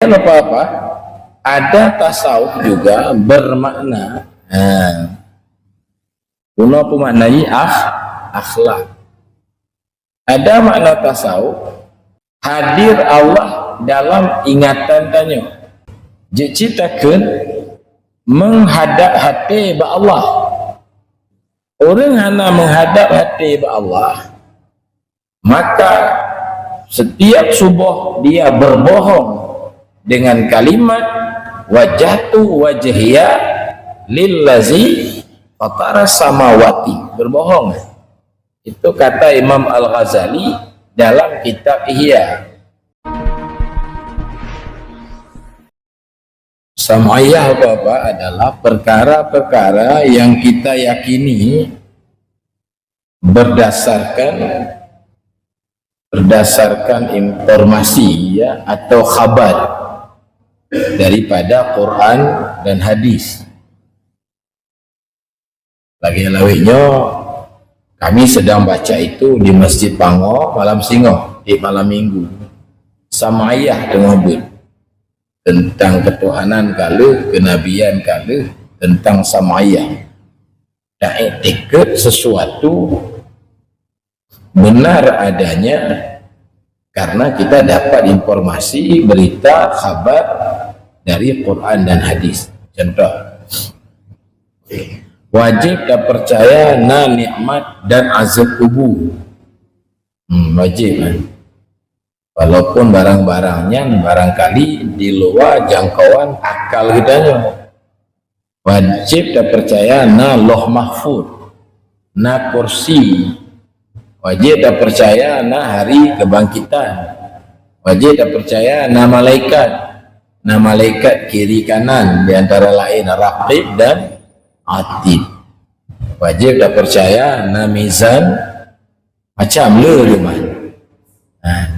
kemudian apa-apa ada tasawuf juga bermakna guna pemaknai akhlak. Ada makna tasawuf hadir Allah dalam ingatan tanya diciptakan menghadap hati ba Allah. Orang hana menghadap hati ba Allah, maka setiap subuh dia berbohong dengan kalimat wajhatu wajhiya lillazi fatara samawati, berbohong. Itu kata Imam Al-Ghazali dalam kitab Ihya. Sam'iyah apa-apa adalah perkara-perkara yang kita yakini berdasarkan informasi ya, atau khabar daripada Quran dan hadis. Lagi lawiknya kami sedang baca itu di Masjid Pango malam Singoh di malam Minggu. Sam'iyah tersebut tentang ketuhanan kala, kenabian kala, tentang sam'iyah. Dan etiket sesuatu benar adanya karena kita dapat informasi, berita, khabar dari Quran dan hadis. Contoh, wajib dan percaya na nikmat dan azab kubur. Wajib kan? Walaupun barang-barangnya barangkali di luar jangkauan akal kita. Wajib dan percaya na loh mahfud, na kursi. Wajib dan percaya na hari kebangkitan. Wajib dan percaya na malaikat kiri kanan, di antara lain raqib dan atid. Wajib dan percaya na mizan macam le.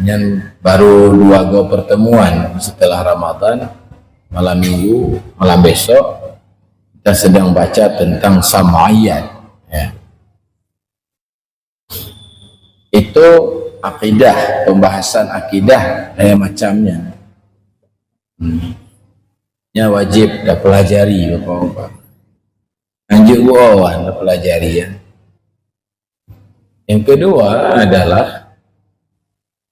Yang baru 2 go pertemuan setelah Ramadan, malam Minggu, malam besok kita sedang baca tentang sam'iyat ya. Itu akidah, pembahasan akidah macamnya ya, wajib dah pelajari bapak-bapak, anjuk buawan dah pelajari ya. Yang kedua adalah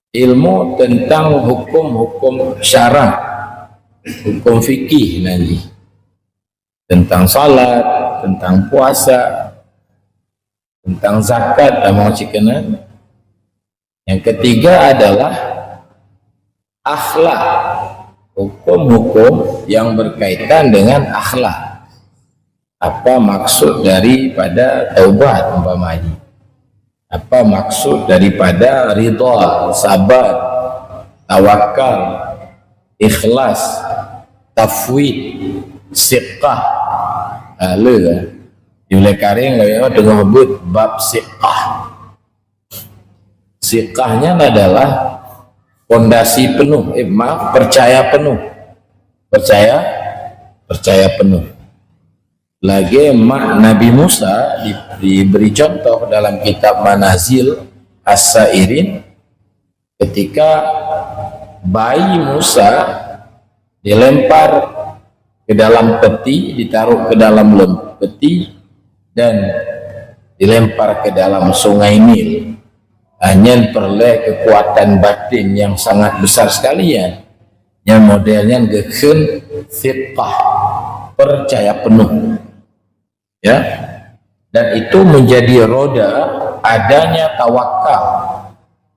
ilmu tentang hukum-hukum syarak, hukum fikih nanti, tentang salat, tentang puasa, tentang zakat dan mau cikenan. Yang ketiga adalah akhlak, hukum-hukum yang berkaitan dengan akhlak. Apa maksud daripada taubat umpamanya? Apa maksud daripada ridha, sabar, tawakal, ikhlas, tafwid, siqah. Oleh karing dengan sebut bab siqah. Siqahnya adalah fondasi penuh, percaya penuh. Percaya penuh. Lagi Nabi Musa diberi contoh dalam kitab Manazil As-Sairin ketika bayi Musa dilempar ke dalam peti, ditaruh ke dalam peti dan dilempar ke dalam sungai Nil. Hanya peroleh kekuatan batin yang sangat besar sekali ya, yang modelnya geken fiqah, percaya penuh ya, dan itu menjadi roda adanya tawakal,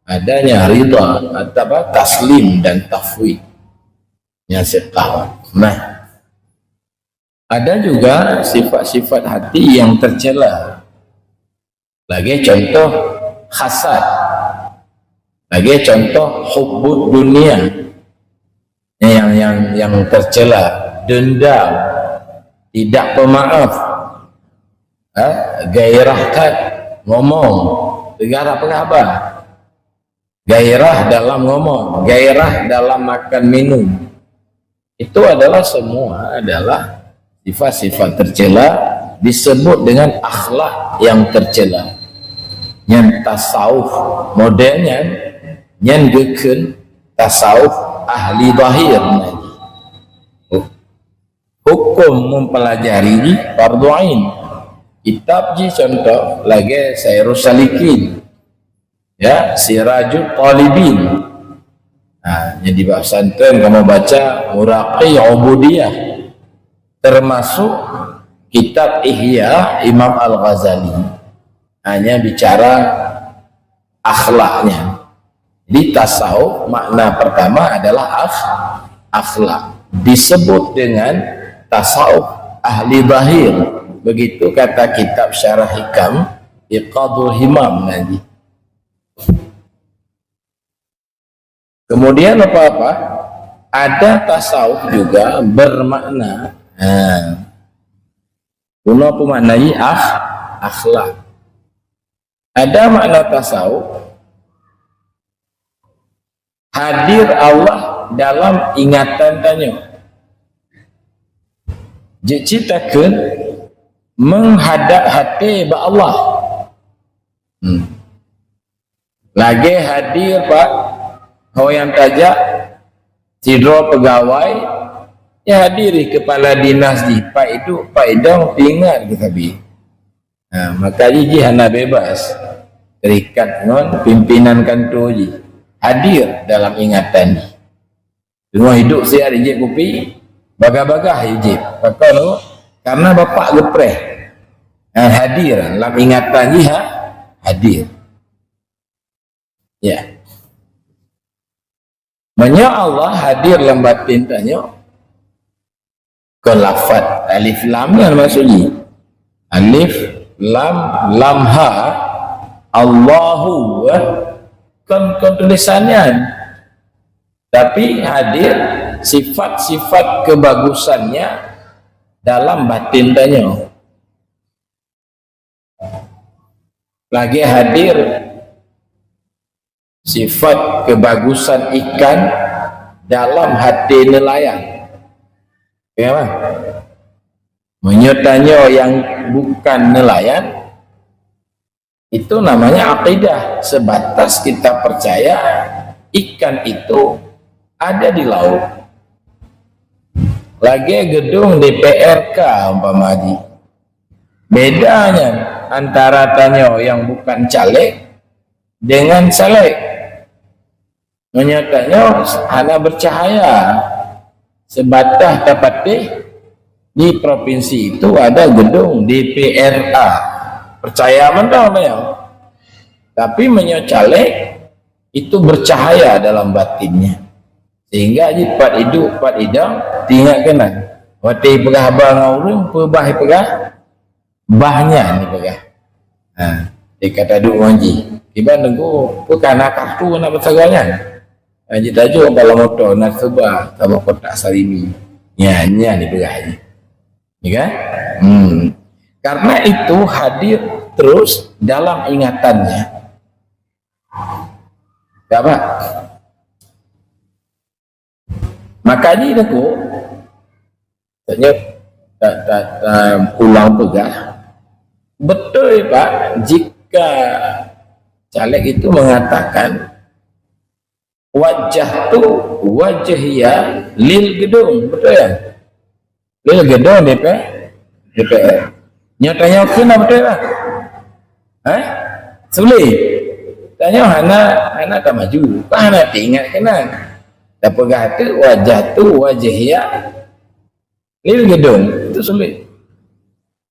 adanya ridha atau taslim dan tafwid yang siqah. Nah, ada juga sifat-sifat hati yang tercela. Lagi contoh hasad, lagi contoh hubbud dunia yang tercela, dendam, tidak pemaaf, gairah ngomong, negara apa? Gairah dalam ngomong, gairah dalam makan minum. Itu adalah semua adalah sifat-sifat tercela, disebut dengan akhlak yang tercela. Yang tasawuf modelnya yang geken tasawuf ahli zahir. hukum mempelajari fardu ain. Kitab ji contoh lagi Sairus Salikin, ya, Sirajul Talibin. Nah, jadi bahasa santen kamu baca Muraqi Ubudiyah, termasuk kitab Ihya Imam Al-Ghazali, hanya bicara akhlaknya. Di tasawuf makna pertama adalah akhlak, disebut dengan tasawuf ahli zahir. Begitu kata kitab Syarah Hikam Iqadul Himam nanti. Kemudian apa-apa ada tasawuf juga bermakna guna pemaknai akhlak. Ada makna tasawuf hadir Allah dalam ingatan tanya, diciptakan menghadap hati ba Allah. Lagi hadir Pak yang tajak sidro pegawai, ya hadiri kepala dinas di Pak itu Pak Idong tinggal kita bi. Nah, maka ji hana bebas terikat non pimpinan kantor ji hadir dalam ingatan. Semua hidup saya di kopi bagah-bagah hijib. Maka karena bapak gepreh hadir dalam ingatan ji hadir. Ya. Manya Allah hadir dalam batin tanya ke lafaz alif lam yang maksudnya alif lam ha Allahu kan tulisannya, tapi hadir sifat-sifat kebagusannya dalam batin tanya. Lagi hadir sifat kebagusan ikan dalam hati nelayan. Ya, menyertanya yang bukan nelayan itu namanya akidah, sebatas kita percaya ikan itu ada di laut. Lagi gedung DPRK umpama di bedanya antara tanya yang bukan caleg dengan caleg, menyatanya hanya bercahaya sebatas dapat di provinsi itu ada gedung DPRA, percaya mentah ya, tapi menyocalek itu bercahaya dalam batinnya, sehingga di pat idang tinggal kenal wati pegah abang orang pebah pegah bahnya ni pegah. Nah, dikata duk wanji tiba nunggu bukan kartu nak bersaganya haji tajuk kalau motor nak sebab sama kotak sarimi nya ni pegah ni kan. Karena itu hadir terus dalam ingatannya. Tak apa. Makanya aku tanya pulang pegah. Betul Pak, jika caleg itu mengatakan wajah tu wajahia lil gedung, betul ya? Lil gedung DPR. Nyatanya kena betul lah. Sulit. Tanya hana tak maju. Hana ingat kena. Dan pegah tu wajahia lil gedung, itu sulit.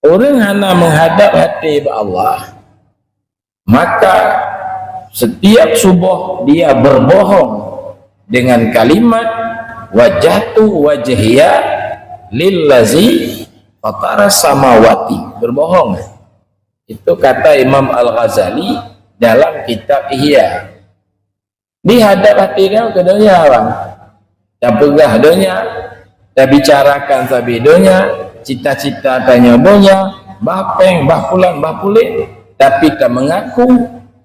Orang hana menghadap hati kepada Allah, maka setiap subuh dia berbohong dengan kalimat wajhatu wajhiya lillazi fatara samawati, berbohong. Itu kata Imam Al-Ghazali dalam kitab Ihya. Di hadap hati dia ke dunia bang, dan pegah dunia, dan bicarakan sabi dunia, cita-cita tanya dunia, bapeng, bapulan, bapulit, tapi tak mengaku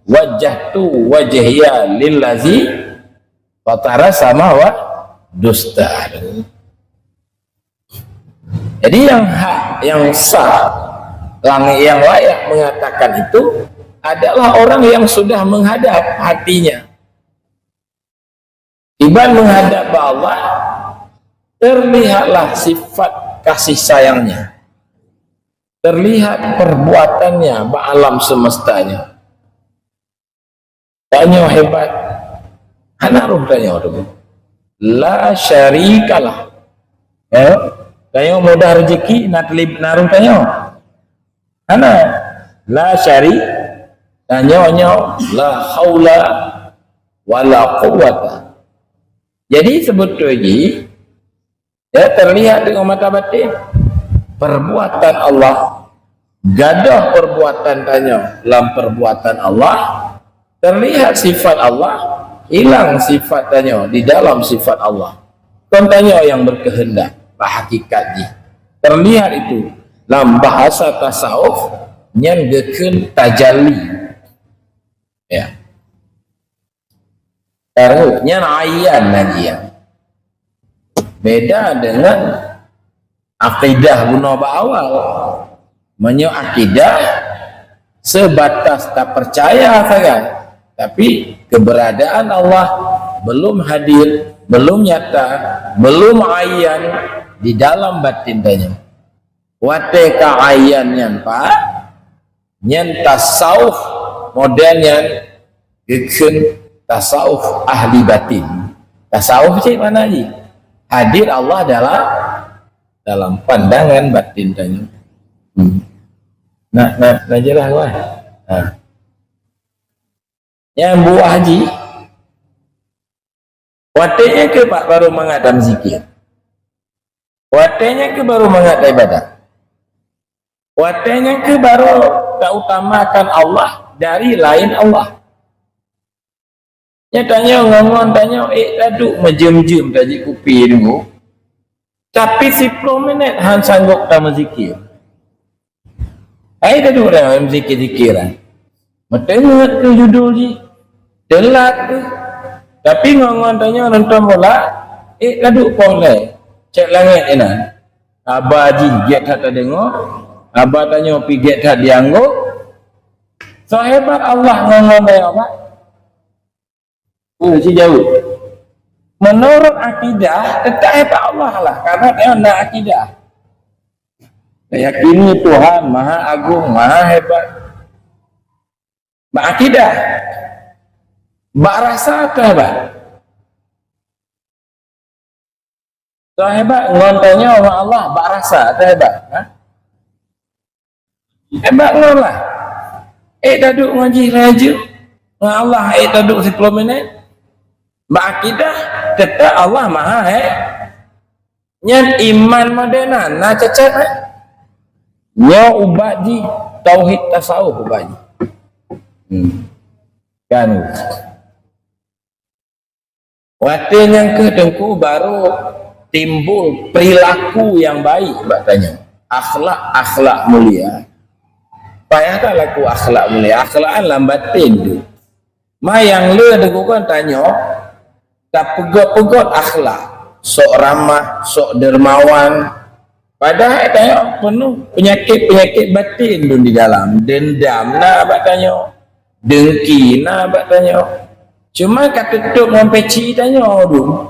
wajah tu wajahia lillazi fatara sama wa dusta. Jadi yang hak, yang sah, yang layak mengatakan itu adalah orang yang sudah menghadap hatinya. Tiba menghadap Allah, terlihatlah sifat kasih sayangnya, terlihat perbuatannya alam semestanya. Tanya hebat, anak roh tanya tu, la syarikalah. Tanya mudah rezeki nak telip naruh tanya, anak la syari, tanya la haula wala quwwata. Jadi sebetulnya ya terlihat dengan mata batin perbuatan Allah, gadah perbuatan tanya dalam perbuatan Allah, terlihat sifat Allah, hilang sifat tanya di dalam sifat Allah. Kon tanya yang berkehendak hakikatnya terlihat itu dalam bahasa tasawuf nyan geken tajalli ya, taruh nyan ayan najian. Beda dengan akidah guna awal. Menyo akidah sebatas tak percaya saja, tapi keberadaan Allah belum hadir, belum nyata, belum ayan di dalam batin tanya. Wate ka ayan nyan pak nyan tasawuf modelnya geken tasawuf ahli batin. Tasawuf cik mana lagi? Hadir Allah dalam pandangan batin tanya. Nah jelas wah. Yang buah haji watenya ke pak baru mengadam zikir, watenya ke baru mengadam ibadah, watenya ke baru tak utamakan Allah dari lain Allah. Tanya ngomong tanya taduk mejem-jem taji kupi dulu, tapi 10 minit han sanggup tak zikir. Taduk dah zikir-zikiran metengah ke judul ji telat ke, tapi ngomong tanya nonton bola taduk polai cek langit enan abah ji get tak dengar, abah tanya pi get tak dianggap. So hebat Allah ngomong tanya apa? Si jauh. Menurut akidah tetap hebat Allah lah, karena dia nak akidah. Meyakini Tuhan Maha Agung, Maha Hebat. Akidah. Bak rasa tu hebat. Tu hebat ngontanya orang Allah bak rasa tu hebat. Hebat ngom lah. Duduk ngaji raja. Allah duduk 10 minit. Akidah tetap Allah Maha nyan iman moderna na cacat nya ubat ji tauhid tasawuf ubat ji kan waktu yang kedengku baru timbul perilaku yang baik katanya, akhlak mulia. Payah tak laku akhlak mulia, akhlakan lambatin tu ma yang le degukan tanya tak pegot-pegot akhlak, sok ramah, sok dermawan, padahal tanya penuh penyakit batin tu di dalam, dendam nak abak tanya, dengki nak abak tanya, cuma kata tuk dengan peci tanya tu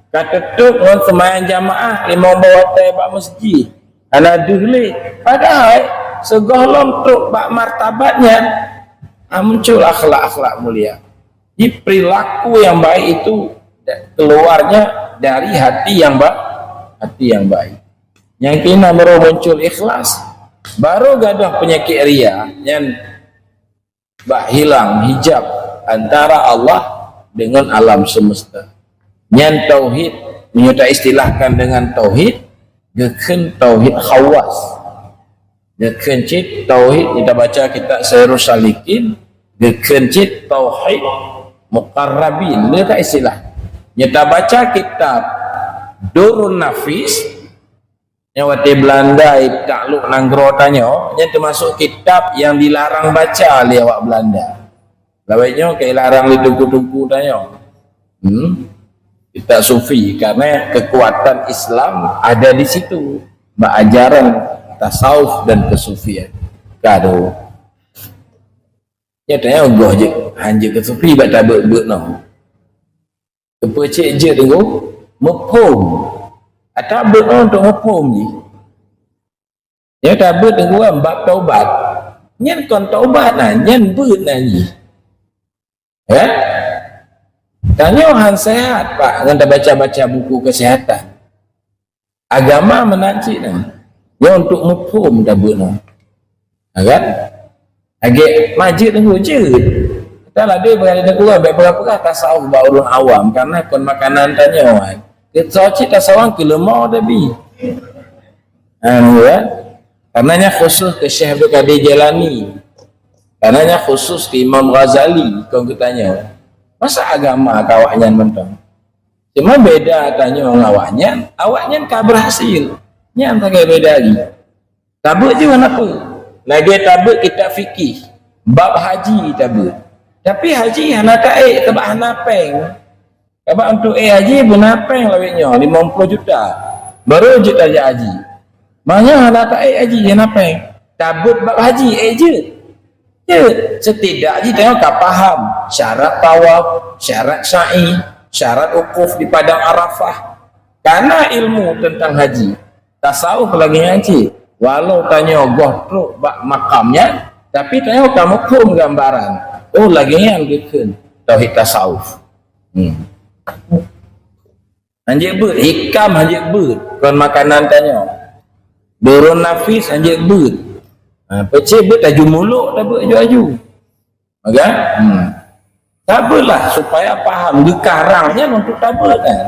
kata tuk dengan sembahyang jamaah 5 bawa tay bak masjid ana duhli, padahal segolong tuk bak martabatnya muncul akhlak mulia. Di perilaku yang baik itu keluarnya dari hati yang baik. Yang kena baru muncul ikhlas, baru gadah penyakit ria yang hilang hijab antara Allah dengan alam semesta. Yang tauhid menyudah istilahkan dengan tauhid, geken tauhid khawas. Geken cit tauhid kita baca kitab Syairus Salikin, geken cit tauhid muqarrabin, dia tak istilah. Kita baca kitab Durun Nafis yang waktu Belanda takluk Nanggro tanya, yang termasuk kitab yang dilarang baca oleh awak Belanda. Lawainya kayak larang di tungku-tungku tanya. Kitab Sufi, karena kekuatan Islam ada di situ. Ajaran tasawuf dan kesufian. Kado. Ya tanya goh je hanje ke sufi bat tabuk no. Kepecik je tengok mepom. Tabut untuk hukum ni. Ya tabut dengan bab taubat. Nyen kon taubat nah, nyen beut nah ni. Ya? Tanya orang sehat Pak, dengan baca-baca buku kesihatan. Agama menancik nah. Ya untuk hukum tabut nah. Kan? Agak majid tengok je. Taklah dia berada di kurang baik berapa tasawuf bak orang awam karena kon makanan tanya orang. Kita cik tasawuf ke lemah tapi. Ya. Karenanya khusus ke Syekh Abdul Qadir Jailani. Karenanya khusus ke Imam Ghazali kau tanya. Masa agama kawaknya mentang. Cuma beda tanya orang awaknya kah berhasil. Nya tak beda lagi. Tabut je mana apa? Lagi tabut kita fikih. Bab haji tabut. Tapi haji hana taik sebab hana peng. Sebab untuk haji benapeng lawiknya 50 juta. Baru juta je haji. Maknanya hana taik haji hana peng. Tabut bab haji je. Je setidaknya tengok kau faham syarat tawaf, syarat sa'i, syarat wukuf di padang Arafah. Karena ilmu tentang haji, tasawuf lagi ngaji. Walau tanya goh bak makamnya, tapi tanya kamu kum gambaran. Oh lagi yang gitu tauhid tasawuf. Anjir ber, hikam anjir ber. Kon makanan tanya. Durun nafis anjir ber. Pecah ber taju muluk tak ber aju-aju. Maka tabelah supaya faham gekarangnya untuk tabel kan.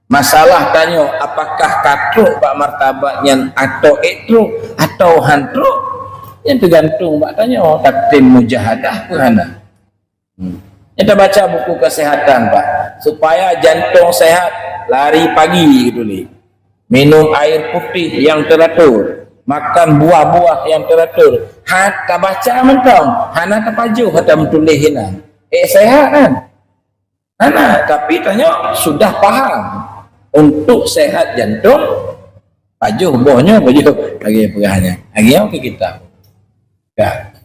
Masalah tanya apakah katruk pak martabatnya atau etruk atau hantruk yang tergantung pak tanya taktim mujahadah ke hana. Kita baca buku kesehatan pak supaya jantung sehat lari pagi gitu ni, minum air putih yang teratur, makan buah-buah yang teratur. Hatta baca mentong hana terpajuh hatta menulis hinan sehat kan hana, tapi tanya sudah paham untuk sehat jantung pajuh bohnya pajuh lagi perahannya lagi yang kita ya.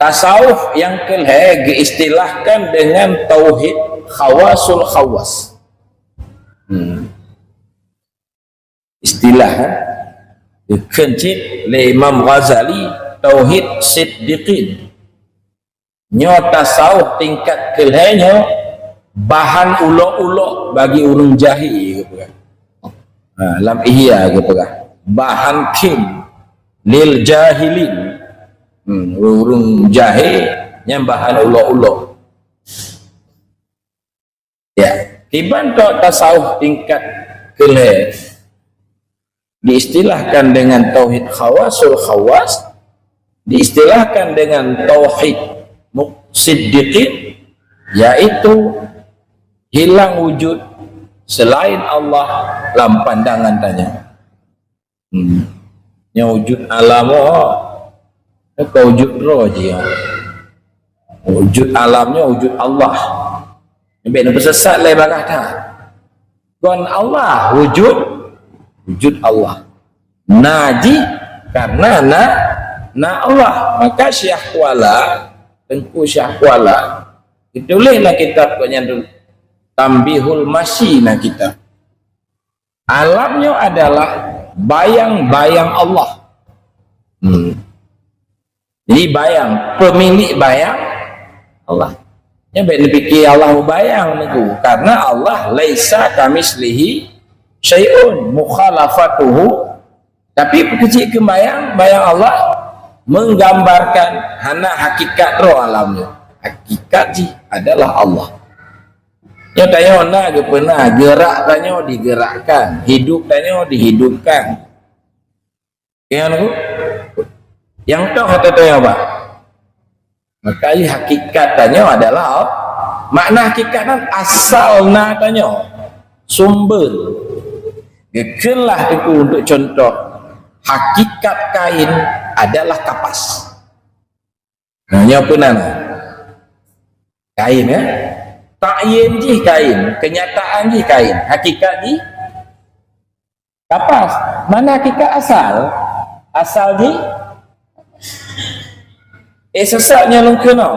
Tasawuf yang kelih diistilahkan dengan tauhid khawasul khawas. Istilah dikencit oleh Imam Ghazali tauhid siddiqin. Nyo tasawuf tingkat kelihnya bahan ulok-ulok bagi urung jahil gitu kan. Lam ihya gitu kan. Bahan kim lil jahilin. Urung jahil yang bahan ulok-ulok. Ya, tiban tok tasawuf tingkat kelih diistilahkan dengan tauhid khawasul khawas, diistilahkan dengan tauhid siddiqin, yaitu hilang wujud selain Allah dalam pandangan tanya. Yang wujud alam kau wujud roh je ya. Wujud alamnya wujud Allah. Lebih bersesat lah bakah dah. Gon Allah wujud Allah. Naji karena na Allah. Maka Syekh Kuala Tengku Syekh Kuala ditulislah kitab punya dulu Tambihul Masyina kita. Alamnya adalah bayang-bayang Allah. Jadi bayang, pemilik bayang Allah. Ya baik dipikir Allah bayang niku karena Allah laisa kamislihi syai'un mukhalafatuhu, tapi kecil ke bayang Allah menggambarkan hana hakikat roh alamnya. Hakikat ji adalah Allah. Ya tanya ona ke pernah gerak tanya digerakkan, hidup tanya dihidupkan. Yang tahu kata tanya apa? Maka hakikatnya adalah makna hakikatnya asalnya tanya sumber. Gekelah itu untuk contoh hakikat kain adalah kapas. Nanya apa nana? Kain ya? Ta'yin ji kain, kenyataan ji kain, hakikat ji kapas. Mana hakikat asal? Asal ji sesatnya lengkena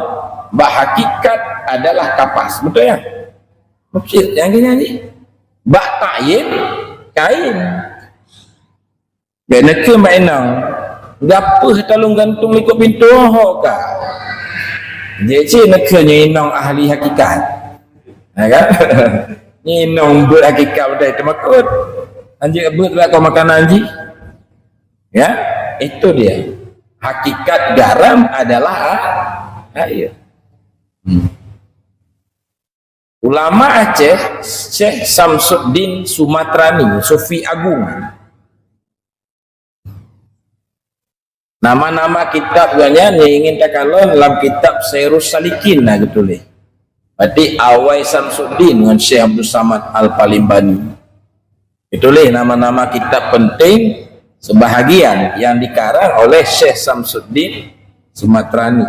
bah hakikat adalah kapas, betul ya? Maksud yang gini bak ta'yin kain kena ke mainang gapah tolong gantung ikut pintu ho ka jadi nak inang ahli hakikat kan ni inang buat hakikat dah termakut anjing buat lah kau makan anjing ya itu dia hakikat garam adalah air. Ulama Aceh Syekh Samsuddin Sumatrani Sufi Agung, nama-nama kitab ganya ni ingin takalon dalam kitab Sairus Salikin lah tulis. Berarti Awai Samsuddin dengan Syekh Abdul Samad Al-Palimbani ditulis nama-nama kitab penting sebahagian yang dikarang oleh Syekh Samsuddin Sumatrani.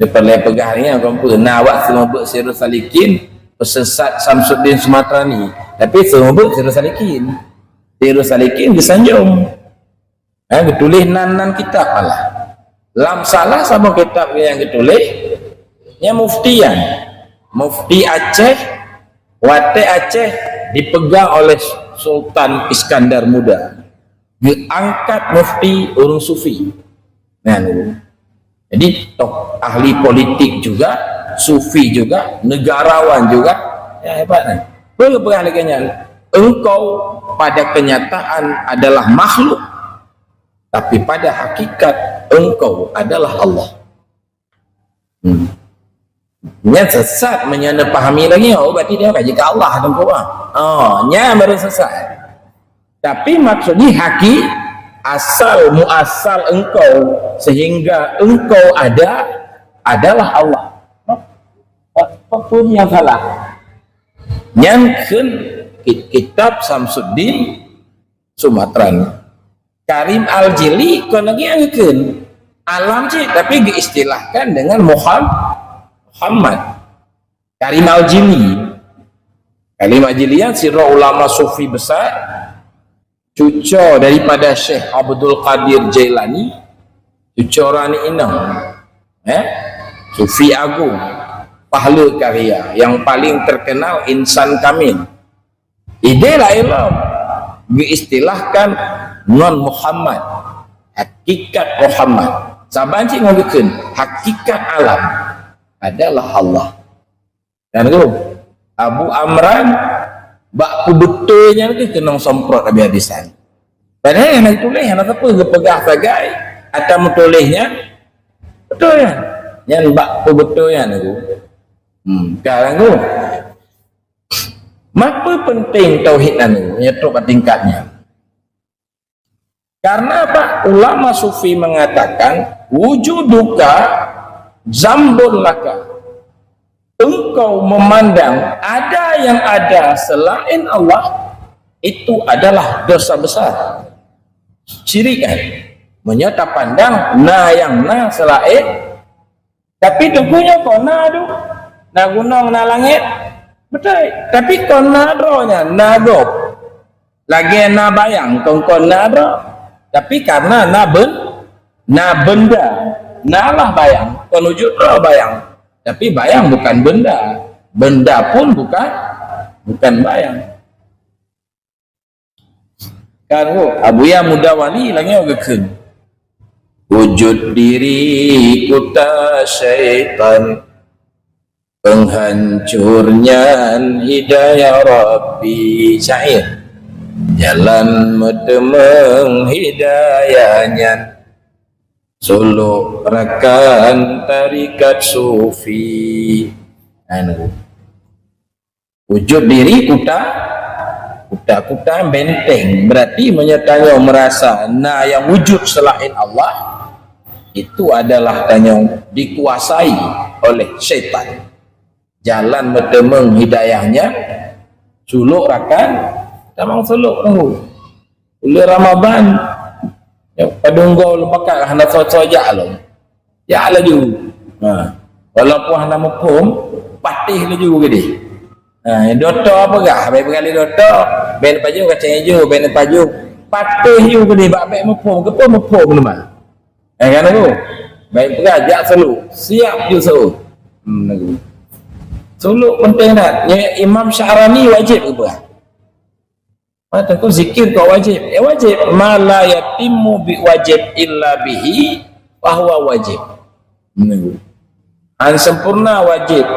Depan lain pegahnya komputer nawak semua buat Sairus Salikin pesesat Samsuddin Sumatrani tapi semua buat Sairus Salikin. Sairus Salikin disanjung ditulis nan kitab malah lam salah sama kitab yang ditulis yang mufti Aceh Wate Aceh dipegang oleh Sultan Iskandar Muda, diangkat mufti orang sufi. Nah, jadi ahli politik juga, sufi juga, negarawan juga, ya hebat kan? Perhatikannya, engkau pada kenyataan adalah makhluk, tapi pada hakikat engkau adalah Allah. Yang sesat menyana pahami lagi, oh berarti dia kaji ke Allah dan kau. Nya baru sesat. Tapi maksudnya asal muasal engkau sehingga engkau adalah Allah. Apa pun yang salah. Yang kitab Samsuddin Sumatrani. Karim Al-Jili kau lagi angkin alam je tapi diistilahkan dengan Muhammad. Karim Al-Jili. Karim Al-Jili yang sirah ulama sufi besar, cucu daripada Syekh Abdul Qadir Jailani, cucu Rani Inang, sufi agung, pahala karya yang paling terkenal insan kamil. Idelah ilmu diistilahkan non Muhammad, hakikat Muhammad. Saban cik ngomongkan hakikat alam adalah Allah. Dan tu Abu Amran bak betulnya ke kena semprot habis-habisan. Padahal yang nak tulis yang apa ke pegah sagai atau menulisnya betul kan? Yang bak betulnya tu. Sekarang tu mapa penting tauhid anu nyetok tingkatnya. Karena apa? Ulama sufi mengatakan wujuduka zambun laka. Engkau memandang ada yang ada selain Allah itu adalah dosa besar. Syirik kan? Menyata pandang yang selain tapi tunggunya kau tu na gunung na langit betul tapi kau rohnya gop lagi na bayang kau do tapi karena benda lah bayang kau wujud roh bayang tapi bayang bukan benda pun bukan bayang kan Abuya Mudawali lagi ogeken wujud diri kuta syaitan penghancurnya hidayah Rabbi syair jalan medemeng hidayahnya suluk rakan tarikat sufi wujud diri kuta benteng berarti menyertanya merasa yang wujud selain Allah itu adalah tanya dikuasai oleh syaitan jalan medemeng hidayahnya suluk rakan tamang suluk ulu Ramadan padunggo lepakat hendak soja lo ya laju walaupun hendak mukum patih laju gede doktor apa gak baik berkali doktor ben paju kacang hijau ben paju patih you gede baik mukum ke pun mukum nama kan aku baik berajak selalu siap you so Suluk penting dah. Imam Sya'rani wajib ke apa? Mata ku zikir kau wajib. Ya wajib. Ma la yatimmu bi wajib illa bihi bahwa wajib. Menunggu. Sempurna wajib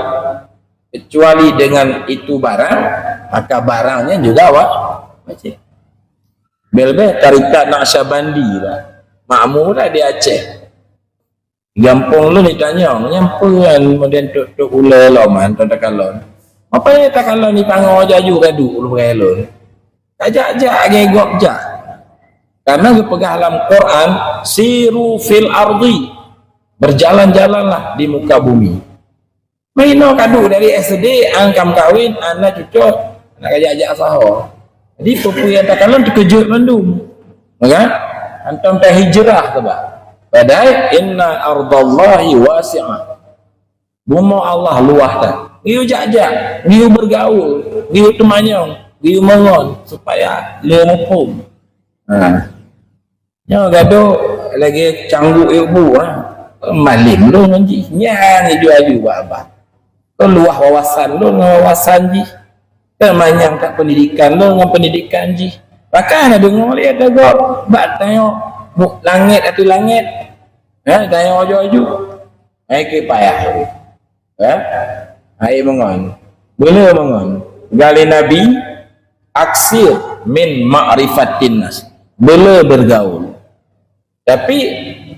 kecuali dengan itu barang, maka barangnya juga wajib. Belbe tarikat Naqsyabandi lah. Makmur lah di Aceh. Gampang lu ditanya, nyampuan kemudian tuk ula loman tu takalon. Apa ya takalon ni pango jaju kadu lu berelon. Ajak-ajak gegok jak. Karena kepegang dalam Quran, siru fil ardi. Berjalan-jalanlah di muka bumi. Maino kadu dari SD angkam kawin anak cucu nak ajak-ajak sahur. Jadi pupu yang takalon terkejut mendum. Kan? Antum teh hijrah sebab. Padahal inna ardallahi wasi'ah. Bumi Allah luah dah. Giu jak-jak, giu bergaul, giu temanyong, giu mengon supaya le hukum. Nyo gaduh lagi cangguk ibu malim lu nji. Nyang aju-aju apa. Kau luah wawasan lu wawasan ji. Temanyang tak pendidikan lu dengan pendidikan ji. Bahkan ada dengar lihat ada bak tengok langit atau langit. Tengok aju-aju. Ke payah. Hai mengon. Bila mengon. Gali Nabi aksir min ma'rifatin nas. Bila bergaul. Tapi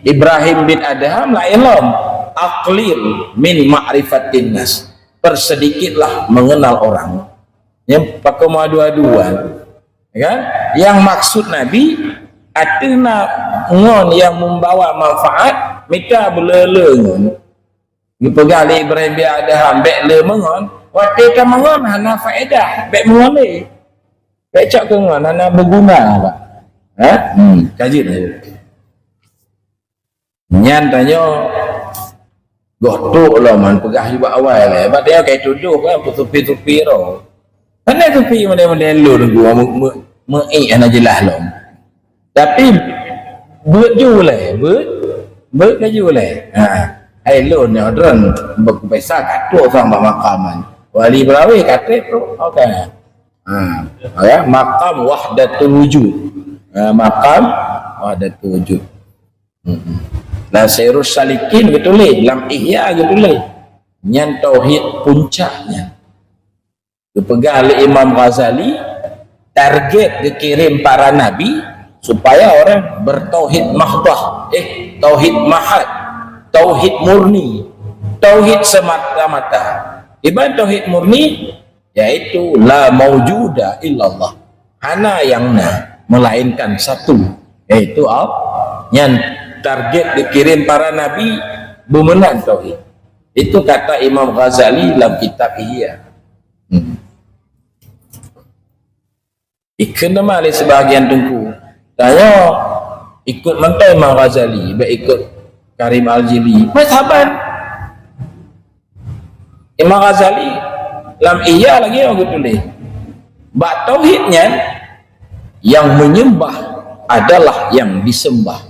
Ibrahim bin Adham la ilm aqlil min ma'rifatin nas. Persedikitlah mengenal orang. Yang pakai madu-aduan. Kan? Yang maksud Nabi atina ngon yang membawa manfaat mita belele ngon. Dipegang oleh Ibrahim bin Adham bek le mengon, waktu kan mengon hana faedah, bek mengon le. Bek cak ke ngon hana berguna apa? Kaji dah. Nyan tanya gotok lah man pegah juga awal lah. Sebab dia kayak tuduh kan tupi-tupi ro. Mana tupi model-model lu gua anak jelas lom. Tapi berjulah, berjulah. Hai lu ni orang berpesa katu sama makaman. Wali Berawi kata tu, okey. Ya, makam wahdatul wujud. Makam wahdatul wujud. Dan Sairus Salikin betul dalam Ihya betul nyan tauhid puncaknya. Dipegang oleh Imam Ghazali, target dikirim para nabi supaya orang bertauhid mahdah, tauhid mahad, tauhid murni, tauhid semata-mata. Ibarat tauhid murni yaitu la maujuda illallah, hana yang melainkan satu, yaitu Allah. Yang target dikirim para nabi bumenan tauhid. Itu kata Imam Ghazali dalam kitab Ihya. Ikut nama oleh sebahagian tengku tanya ikut mentai Imam Ghazali ikut Karim Al-Jili mazhaban Imam Ghazali dalam Ihya lagi orang tulis bak tauhidnya yang menyembah adalah yang disembah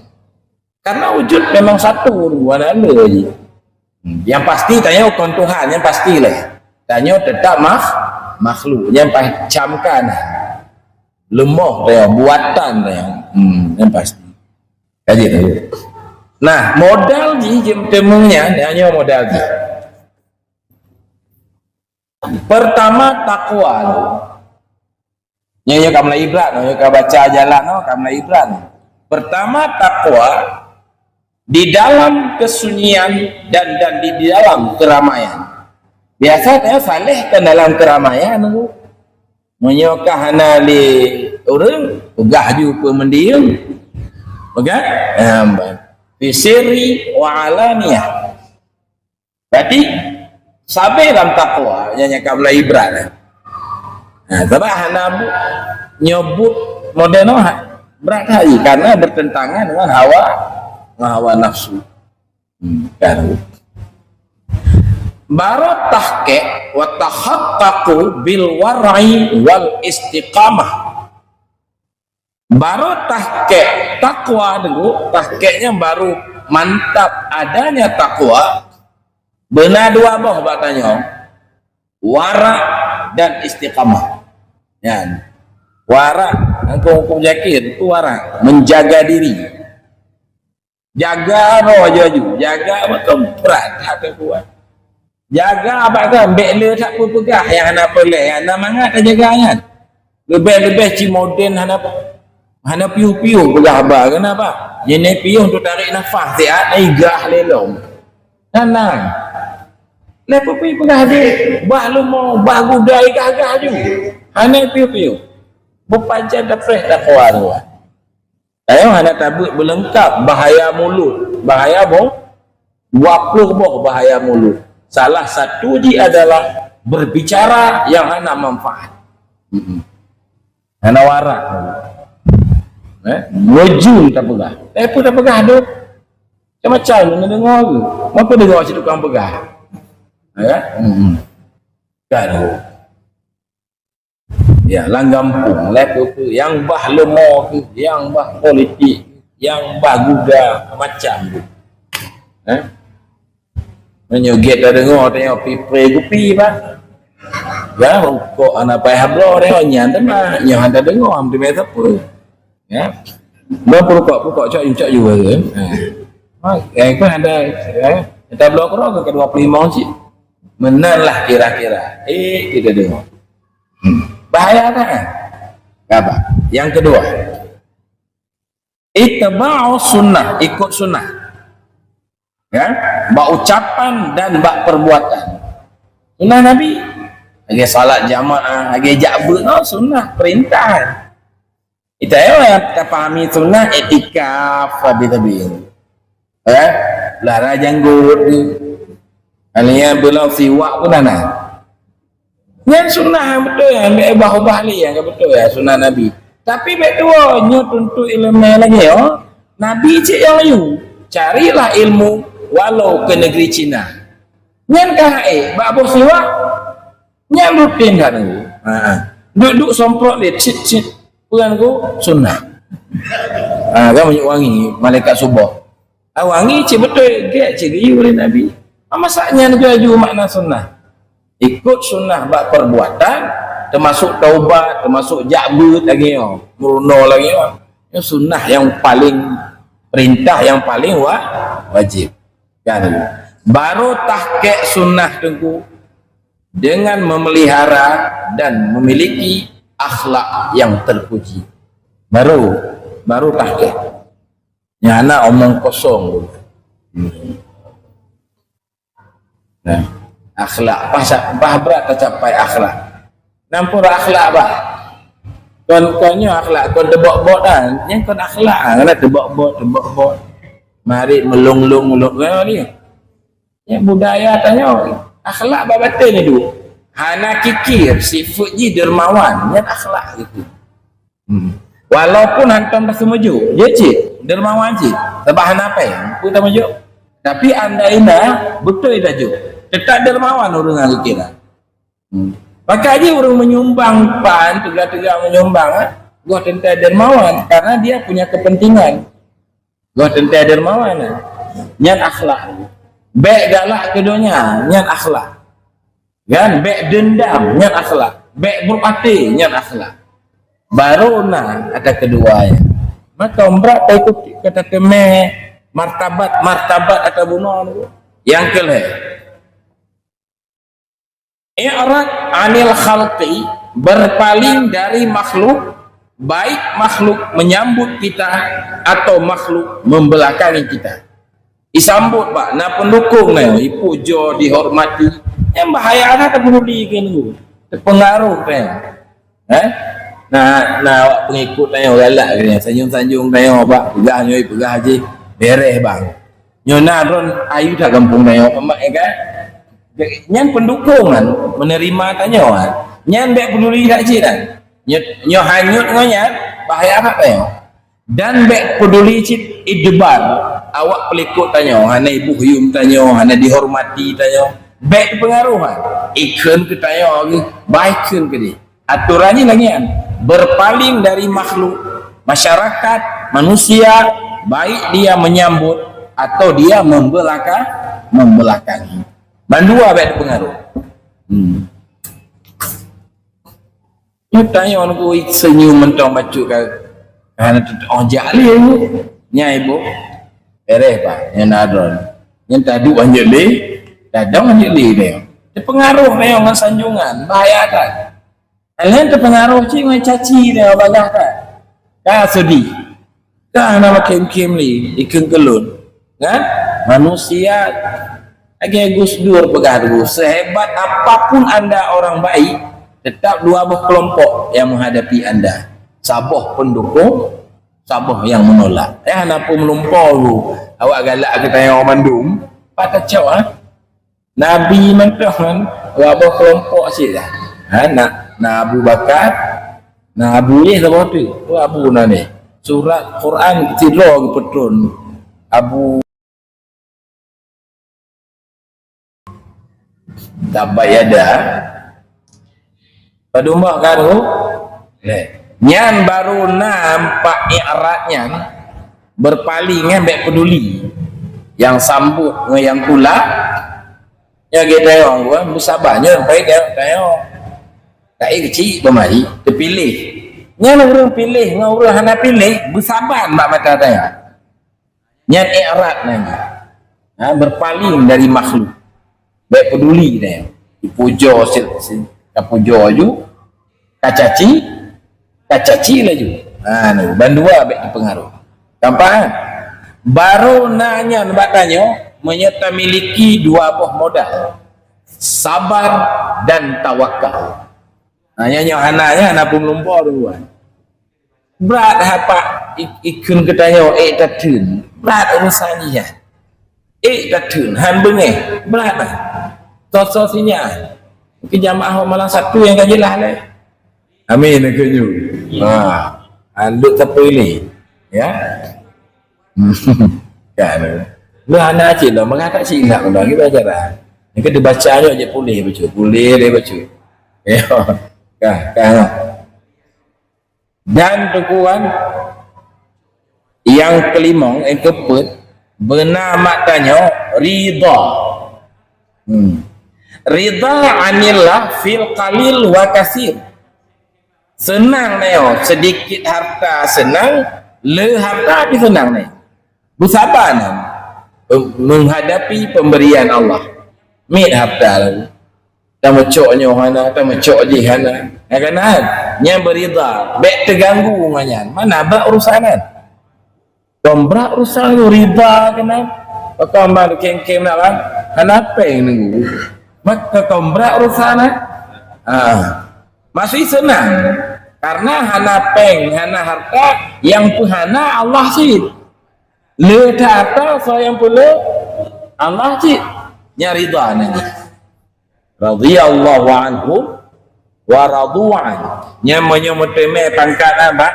karena wujud memang satu bukan ada je. Yang pasti tanya ukun Tuhan yang pastilah tanya tetap makhluk yang camkan lemah dia buatan dia yang pasti kaji tu. Nah modal ji temunya hanya modal ji pertama takwa nyanyi kamla ibrat nyanyi baca jalan kamla ibrat pertama takwa di dalam kesunyian dan di dalam keramaian biasa dia saleh ke dalam keramaian menyokah hana li orang pegah juga mendiam pegah fisiri wa alaniyah berarti sabar dalam takwa yang kabla ibrat sebab hana nyebut modern berat lagi karena bertentangan dengan hawa nafsu kan baru tahqiq wa tahaqqaqu bil war'i wal istiqamah baru tahqiq takwa dulu tahqiqnya baru mantap adanya takwa benar dua boh bertanya warak dan istiqamah. Ya. Warak, hukum zakir itu warak, menjaga diri, jaga roh jaju, jaga betul berat tak kuat, jaga apa kan, bela tak apa pegah yang hana pelai, yang hana mangat jaga kan, lebih-lebih cimoden hana piu-piu pegah apa, kenapa? Jenis piu untuk tarik nafas, tiap igah lelong, tenang, lepas piu pegah dia, bah lu mau bah gudai gagah ju, hana piu-piu. Berpanjang dapat tak kuat. Ayo hana tabut berlengkap bahaya mulut. Bahaya boh. 20 boh bahaya mulut. Salah satu dia adalah berbicara yang hana manfaat. Hana warak. Ngejun tak pegah. Pun tak pegah tu. Macam mana dengar tu? Apa dengar si tukang pegah? Ya? Kan. Ya, langgampung, lepo yang bah lemah tu, yang bah politik, yang bah guda macam tu. Menyuget dah dengar tengok pipre gupi bah. Ya, kok anak payah bro tengok nyan tu mah, nyan ada dengar am tu meta apa. Ya. Ba pokok cak juga kan. Kan ada kita blok ro ke 25 sih. Menan lah kira-kira. Kita dengar. Bahaya kan? Apa? Yang kedua, itba'u sunnah, ikut sunnah. Ya, bak ucapan dan bak perbuatan. Sunnah Nabi, lagi salat jamaah, lagi jabut, sunnah perintah. Itu yang kita pahami sunnah etikaf tabi. Ya, lara janggut. Aliyah belau siwak pun ana. Yang sunnah betul ya, ambil ubah-ubah li yang betul ya sunnah Nabi. Tapi betul nyo tuntut ilmu lagi ya. Nabi cik yang ayu, carilah ilmu walau ke negeri Cina. Nyan kah bak bos siwa. Nyan rutin kan tu. Duduk somprot dia cit puan ku sunnah. Kan banyak wangi malaikat subuh. Wangi cik betul dia cik giyu oleh Nabi. Masaknya aju makna sunnah. Ikut sunnah bak perbuatan, termasuk taubat, termasuk jabut lagi yo, meruno lagi yo. Itu sunnah yang paling perintah yang paling wajib. Kan? Baru tahqiq sunnah tengku dengan memelihara dan memiliki akhlak yang terpuji. Baru tahqiq. Ya anak omong kosong. Nah, akhlak bah berat tercapai akhlak. Nampur akhlak bah. Konyo akhlak kon tebok-bok kan. Yang kon akhlak kena tebok-bok. Mari melung-lung ni. Ya budaya tanya akhlak bah batin ni tu. Hana kikir sifat ji dermawan, yang akhlak gitu. Walaupun hantam bahasa maju, ya cik, dermawan cik. Tabahan apa ya? Ku tak maju. Tapi anda ina betul dah jo. Tetap dermawan orang yang kira. Maka dia orang menyumbang pan, tegak-tegak menyumbang, gua tentu dermawan karena dia punya kepentingan. Gua tentu dermawan. Nyan akhlak. Baik galak keduanya, nyan akhlak. Kan baik dendam, nyan akhlak. Baik berhati, nyan akhlak. Baru ada keduanya. Maka umbrak ikut kata keme martabat atau bunuh yang kelih. I'rad anil khalqi, berpaling dari makhluk, baik makhluk menyambut kita atau makhluk membelakangi kita. Disambut pak, na pendukung na, dipujo, dihormati. Yang bahaya ada terpeduli kini, terpengaruh kan? Nah, pengikut tanya galak kini, sanjung tanya pak, pegah je, beres bang. Nyona ron ayu tak kampung tanya pak kan? Nyan pendukung kan menerima tanya kan nyan baik peduli tak cik kan nyo hanyut ngonya bahaya apa ya dan baik peduli cik idbar awak pelikut tanya hana ibu huyum tanya hana dihormati tanya baik pengaruh kan ikun ke tanya baikkan ke dia aturannya lagi kan berpaling dari makhluk masyarakat manusia baik dia menyambut atau dia membelakangi. Bandua baik pengaruh. tanya orang ku senyum mentang bacuk kan oh jali ibu nya ibu pak yang nadron yang tadi anjeli dadang anjeli dia terpengaruh dia dengan sanjungan bahaya kan kalian terpengaruh cing caci dia banyak kan sedih kan nama kem ni ikan kelun kan manusia lagi Gus Dur pegaduh sehebat apapun anda orang baik tetap dua buah kelompok yang menghadapi anda saboh pendukung saboh yang menolak anda pun melumpau lu awak galak kita yang orang Bandung pada cau Nabi mentang dua buah kelompok sih dah nak Abu Bakar nak Abu ni sama tu Abu ni surat Quran tidur petun Abu tabayada padumah kan tu nyan baru nampak i'radnya berpaling ambek peduli yang sambut yang pula ya kita orang bersabarnya baik tengok tak kecil bermari terpilih nyan orang pilih dengan orang hana pilih bersabar mak mata tanya nyan i'rad lagi berpaling dari makhluk baik peduli dia dipuja puja ju kacaci laju bandua baik dipengaruh nampak baru nanya nak tanya menyerta miliki dua buah modal sabar dan tawakal nanya anaknya anak pun lumpur duluan berat apa ikun ketanya tatun berat urusan dia tatun han bengeh berat lah sosinya mungkin jamaah malam satu yang kan jelas lah amin akhirnya anduk terpilih ya kan lu anak cik lah mengatakan cik nak kena kita ajaran yang kita baca aja boleh dia baca ya kan dan tukuan yang kelima yang keempat benar maknanya ridha ridha anillah fil qalil wa kasir senang neo sedikit harta senang le harta tapi senang ni bersabar ni menghadapi pemberian Allah mit harta lalu tak mecoknya hana tak mecok di hana kan yang beridha baik terganggu nganyan mana bak urusanan dombrak urusan tu ridha kena pakambar kem nak kan hana peng nunggu maka dombrak urusan masih senang karena hana peng hana harta yang puhana Allah sih le harta sayang pula Allah sih nyari ridha nanti radhiyallahu anhum wa radu'an nyamanya meteme pangkat apa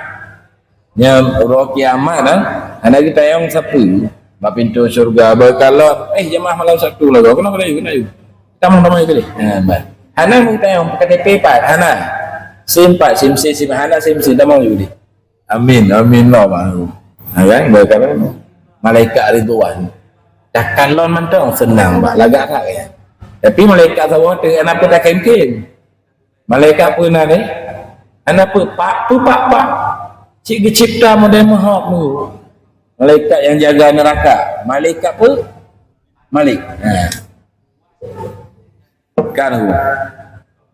nyam roh kiamat anak kita yang sapu bab pintu syurga berkalon jemaah malam satu lah kenapa kena kita mau nama itu hana kita yang KTP pat hana SIM hana SIM dah mau juga amin lah baru kan berkalon malaikat ridwan dah kalon mentang senang bak lagak tak ya tapi malaikat sahaja anak pun tak kempen malaikat pun ada anak pun pak cik cipta model mahab tu malaikat yang jaga neraka malaikat pun kan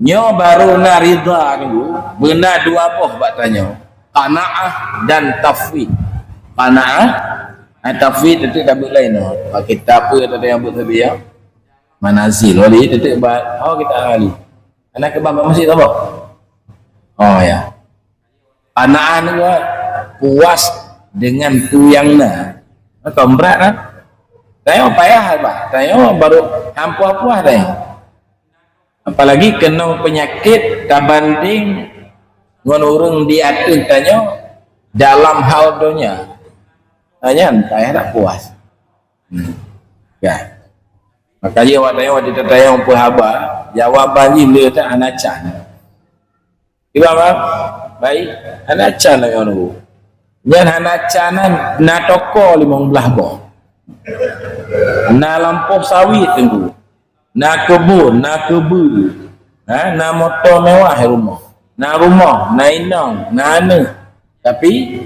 nyo baru naridha tu benar dua apa bak tanya qanaah dan tafwid qanaah tafwid itu dah lain kita apa ada yang buat tadi ya manazil wali itu kita ahli anak kebab masjid apa ya qanaah ni puas dengan tu yang na kau berat lah tanya payah apa tanya baru hampa puas dah apalagi kena penyakit kabanding dengan orang di atas tanya dalam hal dunia tanya payah tak puas kan makanya awak tanya waktu tanya apa haba jawaban ni dia tak anacan apa baik anacan lah yang nunggu jangan anacanan na toko 15 boh na lampu sawit tunggu na kebun na kebu na motor mewah rumah na rumah, na inang, na ane. Tapi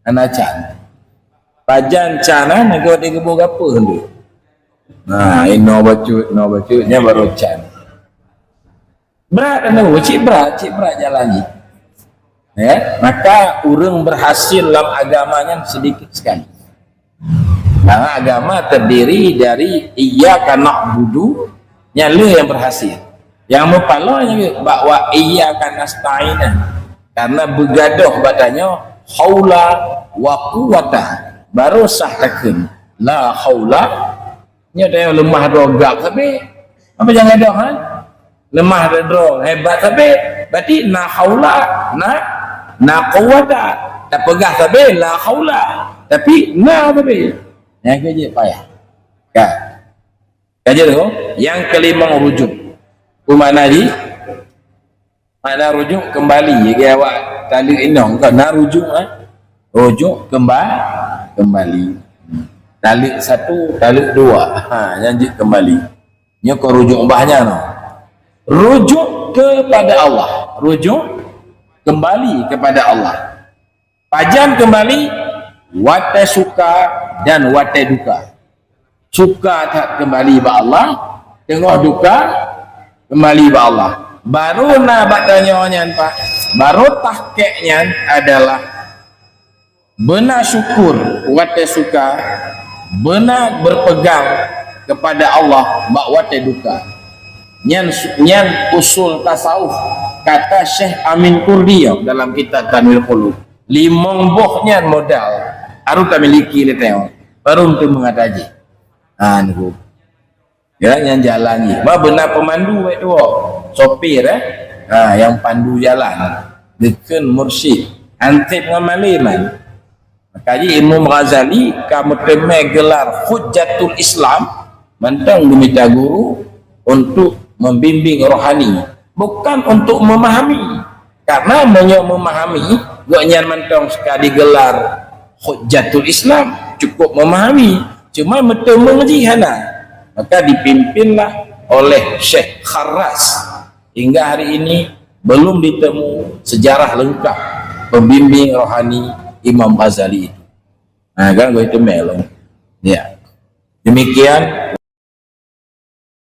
anak can. Pajan cana nak kau dia gebuk apa tu? Nah, ino bacutnya baru can. Berat anu, cik berat jalan ni. Ya, maka orang berhasil dalam agamanya sedikit sekali. Karena agama terdiri dari iyyaka na'budu, nyala yang berhasil. Yang mempalanya bahwa iyyaka nasta'in. Karena begaduh badannya haula wa quwata baru sah takun. La haula nya dia lemah rogak tapi apa jangan ada kan? Lemah redro hebat tapi berarti na haula na quwata tak pegah tapi la haula tapi na tapi yang kerja payah kan kerja tu yang kelima rujuk mana di mana rujuk kembali ya awak tali inong kan na rujuk rujuk kembali talik satu talik dua janji kembali nya kau rujuk mbahnya no rujuk kepada Allah, rujuk kembali kepada Allah. Pajan kembali wate suka dan wate duka. Suka tak kembali ba Allah, tengok duka kembali ba Allah. Baru na batanya nyan Pak, baru tahkeknya adalah benar syukur wate suka, benar berpegang kepada Allah ba wate duka. Nyan usul tasawuf kata Syekh Amin Kurdi dalam kitab Tanwir Qulub limong bohnya modal aru kami miliki le tengok baru untuk mengataji niku ya yang jalan ni ba benar pemandu itu sopir yang pandu jalan deken mursyid antip ngamaliman makanya Imam Ghazali kamu temai gelar Hujjatul Islam mentang meminta guru untuk membimbing rohani bukan untuk memahami karena memahami gak nyan mentong sekali gelar Hujjatul Islam cukup memahami cuma betul mengerti hana maka dipimpinlah oleh Syekh Kharras hingga hari ini belum ditemu sejarah lengkap pembimbing rohani Imam Ghazali itu kan gue itu melong ya demikian